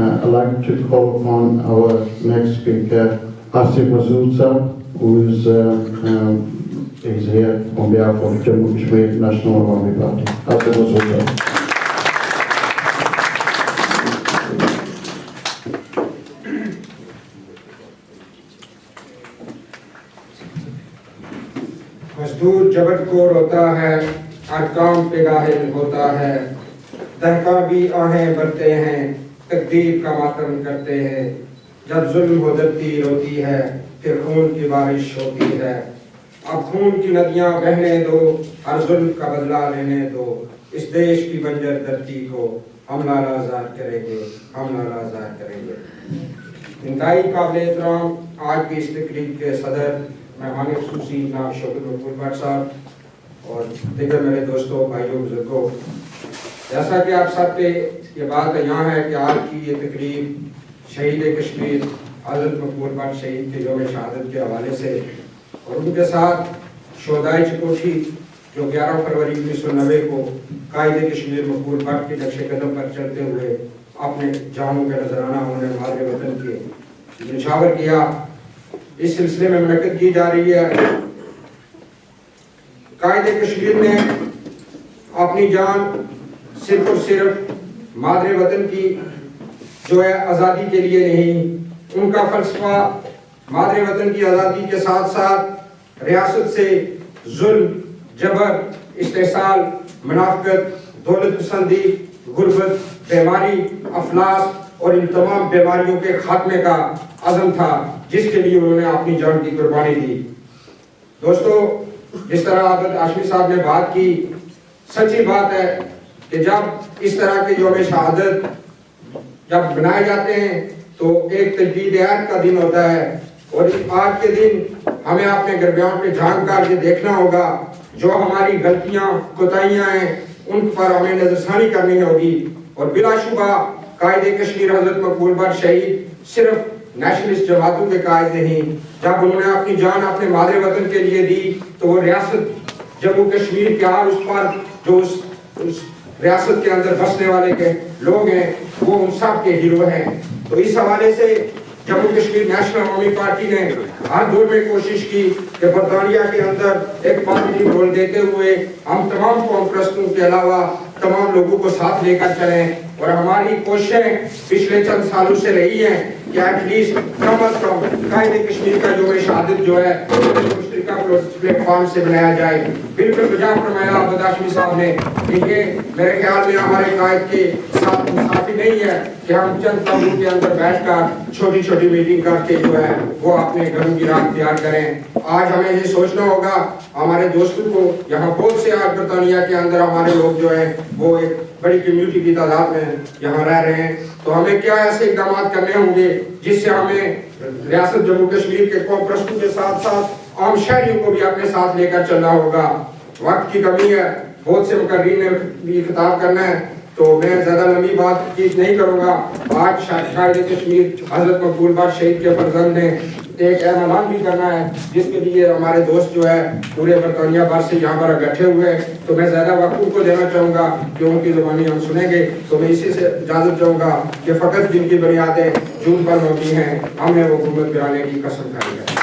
I'd like to call upon our next speaker, Asif Masood sir, who is here on behalf of Jammu Kashmir National Awami Party. Asif Masood sir. मजदूर जबत को रोता है, हर काम पे गाहिल होता है, दहका भी आहें भरते हैं, तकदीर का मातम करते हैं, जब जुल्म हो धरती रोती है, फिर खून की बारिश होती है, अब खून की नदियां बहने दो, हर जुल्म का बदला लेने दो, इस देश की बंजर धरती को हम लालाज़ार करेंगे, हम लालाज़ार करेंगे। इंतहाई काबिल एहतराम आज की इस तकरीब के सदर मेहमान खुसूसी जनाब शौकत मकबूल भट्ट साहब और दीगर मेरे दोस्तों, भाइयों, बुजुर्गों, जैसा कि आप सब पे ये बात यहाँ है कि आज की ये तकरीब शहीद कश्मीर हज़रत मकबूल भट्ट शहीद के यौम शहादत के हवाले से और उनके साथ शोहदाए चिकोठी जो 11 फरवरी 1990 को कायद कश्मीर मकबूल भट्ट के नक्शे कदम पर चलते हुए अपने जानों के नजराना होने मादरे वतन के निछावर किया, इस सिलसिले में मुनक्किद की जा रही है। कायद कश्मीर ने अपनी जान सिर्फ और सिर्फ मादरे वतन की जो है आज़ादी के लिए नहीं, उनका फलसफा मादरे वतन की आज़ादी के साथ साथ रियासत से जुल्म, जबर, इस्तेसाल, मुनाफिकत, दौलत पसंदी, गुर्बत, बीमारी, अफलास और इन तमाम बीमारियों के खात्मे का अज़म था, जिसके लिए उन्होंने अपनी जान की कुर्बानी दी। दोस्तों, जिस तरह आबिद हाशमी साहब ने बात की, सच्ची बात है कि जब इस तरह के यौम शहादत जब बनाए जाते हैं तो एक तजदीद-ए-अहद का दिन होता है और आज के दिन हमें अपने गिरबान पे झांक कर ये देखना होगा, जो हमारी गलतियां, कोताहियां हैं, उन पर हमें नजरसानी करनी होगी। और बिलाशुबा कायद कश्मीर हज़रत मकबूल भट्ट शहीद सिर्फ नेशनलिस्ट जमातों के कायद नहीं, जब उन्होंने अपनी जान अपने मादरे वतन के लिए दी तो वो रियासत जम्मू कश्मीर के हर उस पर जो उस रियासत के अंदर बसने वाले के लोग हैं, वो उन सब के हीरो हैं। तो इस हवाले से जम्मू कश्मीर नेशनल अवामी पार्टी ने हर दौर में कोशिश की कि बरतानिया के अंदर एक पॉजिटिव रोल देते हुए हम तमाम कौम परस्तों के अलावा तमाम लोगों को साथ लेकर चलें और हमारी कोशिशें पिछले चंद सालों से रही हैं कि एटलीस्ट कम अज कम कायद कश्मीर का जो शहादत जो है मुश्तरका प्लेटफॉर्म से बनाया जाए। बिल्कुल बजा फरमाया आबिद हाशमी साहब ने कि ये मेरे ख्याल में हमारे कायद के साथ मुसाफी नहीं है कि हम चंद तंबू के अंदर बैठकर छोटी छोटी मीटिंग करके जो है वो अपने घरों की राह तैयार करें। आज हमें ये सोचना होगा, हमारे दोस्तों को यहाँ बहुत से आज बरतानिया के अंदर हमारे लोग जो है वो एक बड़ी कम्युनिटी की तादाद में यहाँ रह रहे हैं, तो हमें क्या ऐसे इकदाम करने होंगे जिससे हमें रियासत जम्मू कश्मीर के कौम परस्तों के साथ साथ आम शहरियों को भी अपने साथ लेकर चलना होगा। वक्त की कमी है, बहुत से मुकर्रीन ने भी खिताब करना है, तो मैं ज़्यादा लंबी बात नहीं करूँगा। आज कायद कश्मीर हज़रत मकबूल भट्ट शहीद के फर्जंद ने एक ऐलान भी करना है, जिसके लिए हमारे दोस्त जो है पूरे बरतानिया भर से यहाँ पर इकट्ठे हुए हैं, तो मैं ज़्यादा वक्त उनको देना चाहूँगा कि उनकी ज़ुबानी हम सुनेंगे। तो मैं इसी से इजाज़त चाहूँगा कि फ़कत जिनकी बुनियादें झूठ पर मबनी हैं, हमने वो हुकूमत गिराने की कसम खाई है।